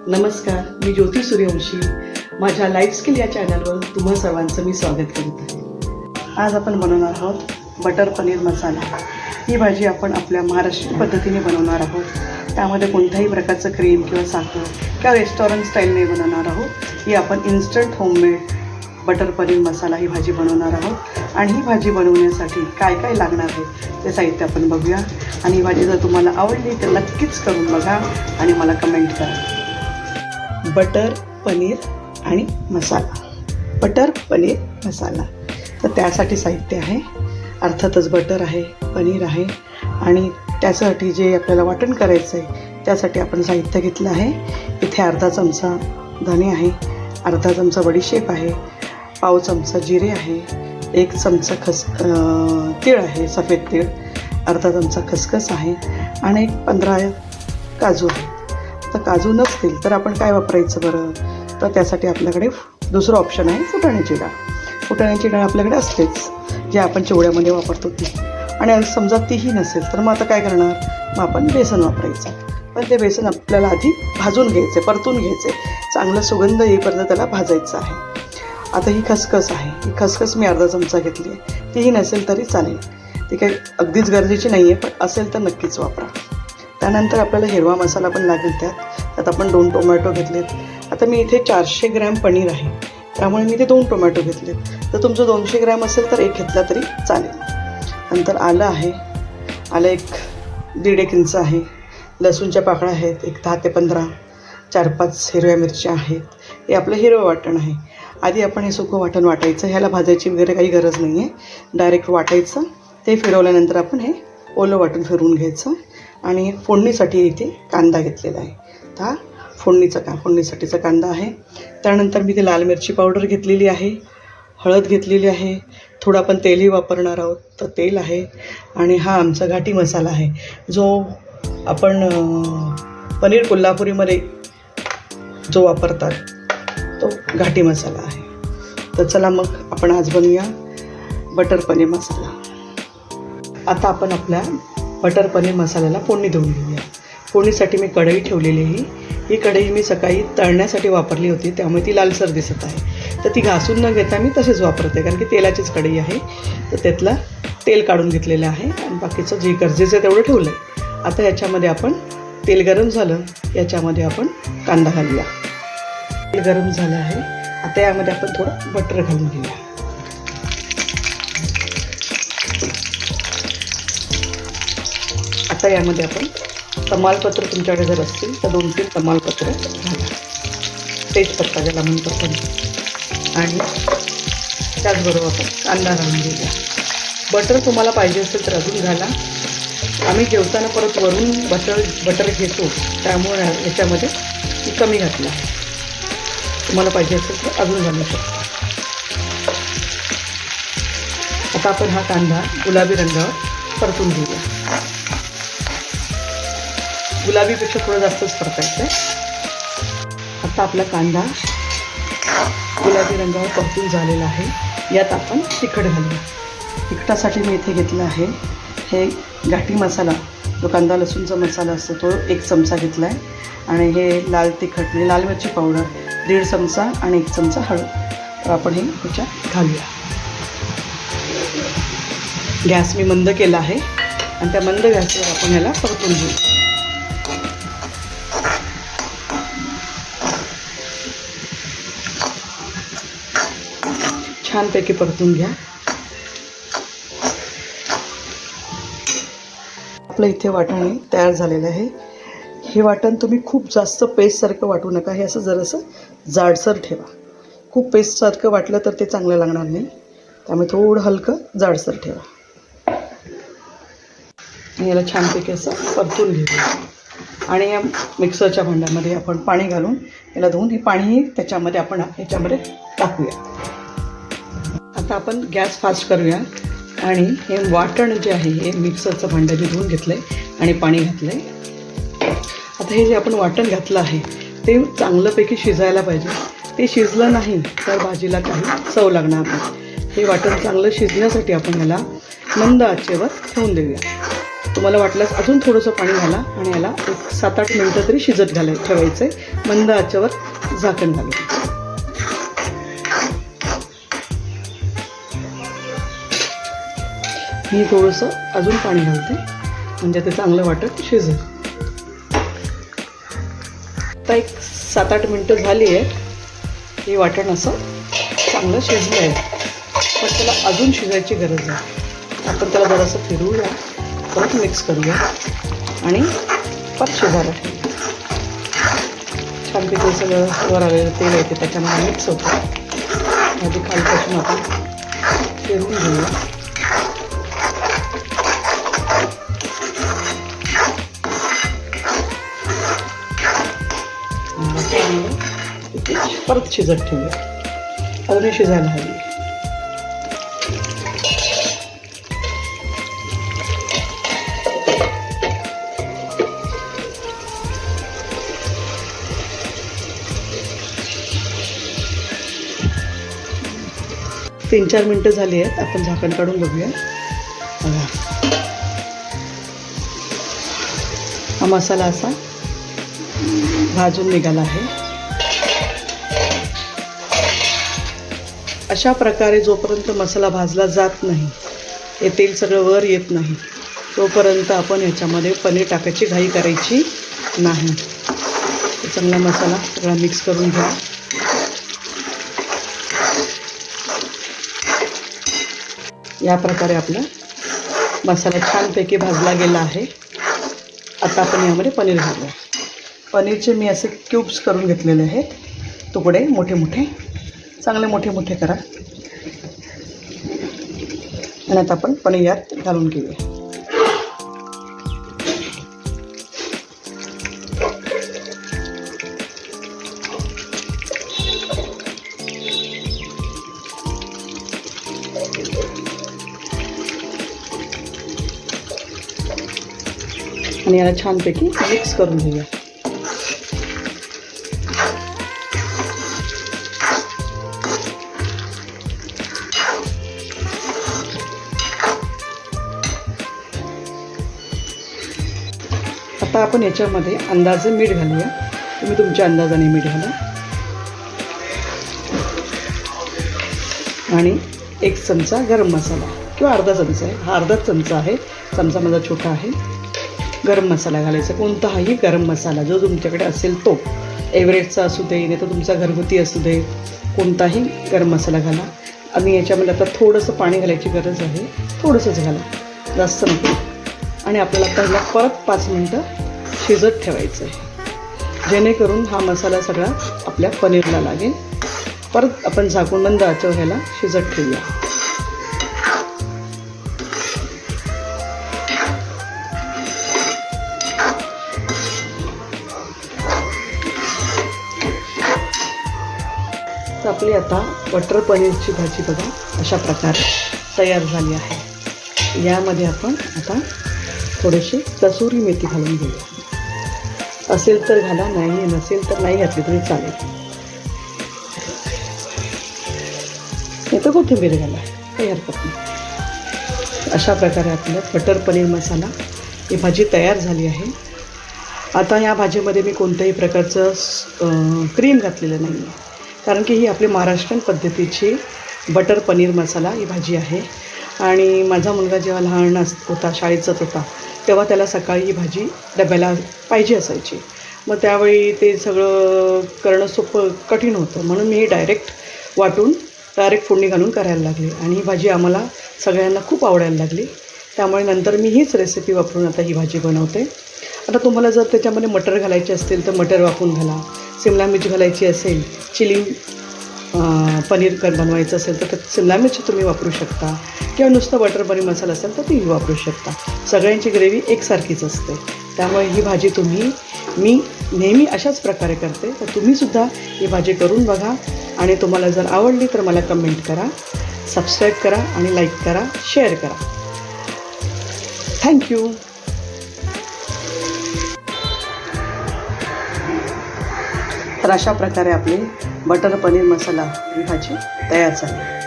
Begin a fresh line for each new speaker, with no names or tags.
नमस्कार, मी ज्योती सूर्यवंशी. माझ्या life skill या चॅनलवर तुम्हा सर्वांचं मी स्वागत करत आहे. आज आपण बनवणार आहोत बटर पनीर मसाला. ही भाजी आपण आपल्या महाराष्ट्रीयन पद्धतीने बनवणार आहोत. त्यामध्ये कोणत्याही प्रकारचं क्रीम किंवा साखर किंवा रेस्टॉरंट स्टाईल नाही बनवणार आहोत. ही आपण instant homemade butter paneer masala ही भाजी बनवणार आहोत. आणि ही भाजी बनवण्यासाठी काय काय लागणार आहे ते साहित्य आपण बघूया. आणि ही भाजी जर तुम्हाला आवडली तर नक्कीच करून बघा आणि मला कमेंट करा. बटर पनीर आणि मसाला. बटर पनीर मसाला. तर त्यासाठी साहित्य आहे, अर्थातच बटर आहे, पनीर आहे आणि त्यासाठी जे आपल्याला वाटण करायचं आहे त्यासाठी आपण साहित्य घेतलं आहे. इथे अर्धा चमचा धणे आहे, अर्धा चमचा बडीशेप आहे, पाव चमचा जिरे आहे, एक चमचा तीळ आहे, सफेद तीळ, अर्धा चमचा खसखस आहे आणि 15 काजू आहे. तर काजू नसतील तर आपण काय वापरायचं बरं? तर त्यासाठी आपल्याकडे दुसरं ऑप्शन आहे फुटाण्याची डाळ. फुटाण्याची डाळ आपल्याकडे असतेच, जे आपण चिवड्यामध्ये वापरतो ती. आणि समजा तीही नसेल तर मग आता काय करणार? मग आपण बेसन वापरायचं. पण ते बेसन आपल्याला आधी भाजून घ्यायचं, परतून घ्यायचं, चांगलं सुगंध येईपर्यंत त्याला भाजायचं आहे. आता ही खसखस आहे, ही खसखस मी अर्धा चमचा घेतली आहे. तीही नसेल तरी चालेल, ती काही अगदीच गरजेची नाही आहे, पण असेल तर नक्कीच वापरा. त्यानंतर आपल्याला हिरवा मसाला पण लागेल. त्यात आपण 2 टोमॅटो घेतलेत. आता मी इथे 400 ग्रॅम पनीर आहे, त्यामुळे मी इथे 2 टोमॅटो घेतलेत. तर तुमचं 200 ग्रॅम असेल तर एक घेतला तरी चालेल. नंतर आलं आहे, आलं 1.5 इंच आहे. लसूणच्या पाकळ्या आहेत 10 ते 15. 4-5 हिरव्या मिरच्या आहेत. हे आपलं हिरवं वाटण आहे. आधी आपण हे सुकं वाटण वाटायचं. ह्याला भाजायची वगैरे काही गरज नाही आहे, डायरेक्ट वाटायचं. ते फिरवल्यानंतर आपण हे ओलं वाटण फिरवून घ्यायचं. आणि फोडणीसाठी इथे कांदा घेतलेला आहे. हा फोडणीसाठीचा कांदा आहे. त्यानंतर मी इथे लाल मिरची पावडर घेतलेली आहे, हळद घेतलेली आहे, थोडं आपण तेलही वापरणार आहोत तर तेल आहे. आणि हा आमचा घाटी मसाला आहे, जो आपण पनीर कोल्हापुरीमध्ये जो वापरतात तो घाटी मसाला आहे. तर चला मग आपण आज बनवूया बटर पनीर मसाला. आता आपण आपल्या बटर पनीर मसाल्याला फोडणी देऊन घेऊया. फोडणीसाठी मी कढई ठेवलेली आहे. ही कढई मी सकाळी तळण्यासाठी वापरली होती, त्यामुळे ती लालसर दिसत आहे. तर ती घासून न घेता मी तसेच वापरते, कारण की तेलाचीच कढई आहे. तर त्यातलं तेल काढून घेतलेलं आहे आणि बाकीचं जे गरजेचं आहे तेवढं ठेवलं आहे. आता याच्यामध्ये आपण तेल गरम झालं, याच्यामध्ये आपण कांदा घालूया. तेल गरम झालं आहे. आता यामध्ये आपण थोडं बटर घालून घेऊया. आता यामध्ये आपण तमालपत्र, तुमच्याकडे जर असतील तर 2-3 तमालपत्र घाला, तेजपत्ता ज्याला म्हणतो आपण. आणि त्याचबरोबर आपण कांदा घालून घेऊया. बटर तुम्हाला पाहिजे असेल तर अजून घाला. आम्ही जेवताना परत वरून बटर घेतो, त्यामुळे याच्यामध्ये मी कमी घातलं आहे. तुम्हाला पाहिजे असेल तर अजून घालू शकता. आता आपण हा कांदा गुलाबी रंगावर परतून घेऊया. गुलाबीपेक्षा थोडं जास्तच परतायचं आहे. आता आपला कांदा गुलाबी रंगावर परतून झालेला आहे. यात आपण तिखट घालूया. तिखटासाठी मी इथे घेतलं आहे हे घाटी मसाला, जो कांदा लसूणचा मसाला असतो तो 1 चमचा घेतला आहे. आणि हे लाल तिखट म्हणजे लाल मिरची पावडर 1.5 चमचा आणि 1 चमचा हळद. तर आपण हे ह्याच्यात घालूया. गॅस मी मंद केला आहे आणि त्या मंद गॅसवर आपण ह्याला परतून घेऊ. छानपैकी परतून घ्या. आपलं इथे वाटण तयार झालेलं आहे. हे वाटण तुम्ही खूप जास्त पेस्टसारखं वाटू नका. हे असं जरासं जाडसर ठेवा. खूप पेस्टसारखं वाटलं तर ते चांगलं लागणार नाही, त्यामुळे थोडं हलकं जाडसर ठेवा. याला छानपैकी असं परतून घेऊया. आणि या मिक्सरच्या भांड्यामध्ये आपण पाणी घालून याला धुवून हे पाणी त्याच्यामध्ये आपण ह्याच्यामध्ये टाकूया. आता आपण गॅस फास्ट करूया आणि हे वाटण जे आहे हे मिक्सरचं भांडं जे धुवून घेतलं आहे आणि पाणी घातलं आहे. आता हे जे आपण वाटण घातलं आहे ते चांगल्यापैकी शिजायला पाहिजे. ते शिजलं नाही तर भाजीला काही चव लागणार नाही. हे वाटण चांगलं शिजण्यासाठी आपण याला मंद आचेवर ठेवून देऊया. तुम्हाला वाटल्यास अजून थोडंसं पाणी घाला आणि याला एक 7-8 मिनटं तरी शिजत ठेवायचं आहे. मंद आचेवर झाकण घालून. मी थोडंसं अजून पाणी घालते म्हणजे ते चांगलं वाटत शिजेल. आता एक 7-8 मिनटं झाली आहेत. हे वाटण असं चांगलं शिजलं आहे, पण त्याला अजून शिजायची गरज आहे. आपण त्याला जरासं फिरवूया, परत मिक्स करूया आणि परत शिजायला ठेवूया. छानपैकी सगळं वर आलेलं तेल येते त्याच्यामध्ये मिक्स होतं. आधी खालपासून आपण फिरवून घेऊया. परत शिजत ठेवूया. अजूनही शिजायला हवी. तीन 4 मिनटं झाली आहेत. आपण झाकण काढून बघूया. बघा, हा मसाला असा भाजून निघाला आहे. अशा प्रकारे जोपर्यंत मसाला भाजला जात नाही, हे तेल सगळं वर येत नाही, तोपर्यंत आपण ह्याच्यामध्ये पनीर टाकायची घाई करायची नाही. चांगला मसाला सगळा मिक्स करून घ्या. या प्रकारे आपला मसाला छानपैकी भाजला गेला आहे. आता आपण यामध्ये पनीर घालूया. पनीरचे मी असे क्यूब्स करून घेतलेले आहेत. तुकडे मोठे मोठे, चांगले मोठे मोठे करा आणि आता आपण पनीर यात घालून घेऊया. आणि याला छानपैकी मिक्स करून घेऊया. आता आपण याच्यामध्ये अंदाजे मीठ घालूया. तुम्ही तुमच्या अंदाजाने मीठ घाला. आणि 1 चमचा गरम मसाला किंवा अर्धा चमचा आहे. हा अर्धाच चमचा आहे, चमचा माझा छोटा आहे. गरम मसाला घालायचा, कोणताही गरम मसाला जो तुमच्याकडे असेल तो. एव्हरेस्टचा असू दे, नाही तर तुमचा घरगुती असू दे, कोणताही गरम मसाला घाला. आणि याच्यामध्ये आता थोडंसं पाणी घालायची गरज आहे. थोडंसंच घाला, जास्त नको. आणि आपल्याला आता ह्याला परत 5 मिनटं शिजत ठेवायचं आहे, जेणेकरून हा मसाला सगळा आपल्या पनीरला लागेल. परत आपण झाकून मंद आचेवर ह्याला शिजत ठेवूया. तर आपली आता बटर पनीरची भाजी बघा अशा प्रकारे तयार झाली आहे. यामध्ये आपण आता थोडीशी कसुरी मेथी घालून घेऊया. असेल तर घाला, नाही नसेल तर नाही घातली तरी चालेल. नाही तर कोथिंबीर घाला, काही हरकत नाही. अशा प्रकारे आपलं बटर पनीर मसाला ही भाजी तयार झाली आहे. आता या भाजीमध्ये मी कोणत्याही प्रकारचं क्रीम घातलेलं नाही आहे, कारण की ही आपली महाराष्ट्रीयन पद्धतीची बटर पनीर मसाला ही भाजी आहे. आणि माझा मुलगा जेव्हा लहान होता, शाळेत जात होता, तेव्हा त्याला सकाळी ही भाजी डब्याला पाहिजे असायची. मग त्यावेळी ते सगळं करणं सोपं कठीण होतं, म्हणून मी ही डायरेक्ट वाटून डायरेक्ट फोडणी घालून करायला लागली. आणि ही भाजी आम्हाला सगळ्यांना खूप आवडायला लागली. त्यामुळे नंतर मी हीच रेसिपी वापरून आता ही भाजी बनवते. आता तुम्हाला जर त्याच्यामध्ये मटर घालायचे असतील तर मटर वापरून घाला. शिमला मिरची घालायची असेल, चिली पनीर बनवायचं असेल तर त्यात शिमला मिरची तुम्ही वापरू शकता, किंवा नुसतं बटर पनीर मसाला असेल तर तीही वापरू शकता. सगळ्यांची ग्रेव्ही एकसारखीच असते. त्यामुळे ही भाजी मी नेहमी अशाच प्रकारे करते. तर तुम्हीसुद्धा ही भाजी करून बघा. आणि तुम्हाला जर आवडली तर मला कमेंट करा, सबस्क्राईब करा आणि लाईक करा, शेअर करा. थँक्यू. तर अशा प्रकारे आपली बटर पनीर मसाला ही भाजी तयार झाली.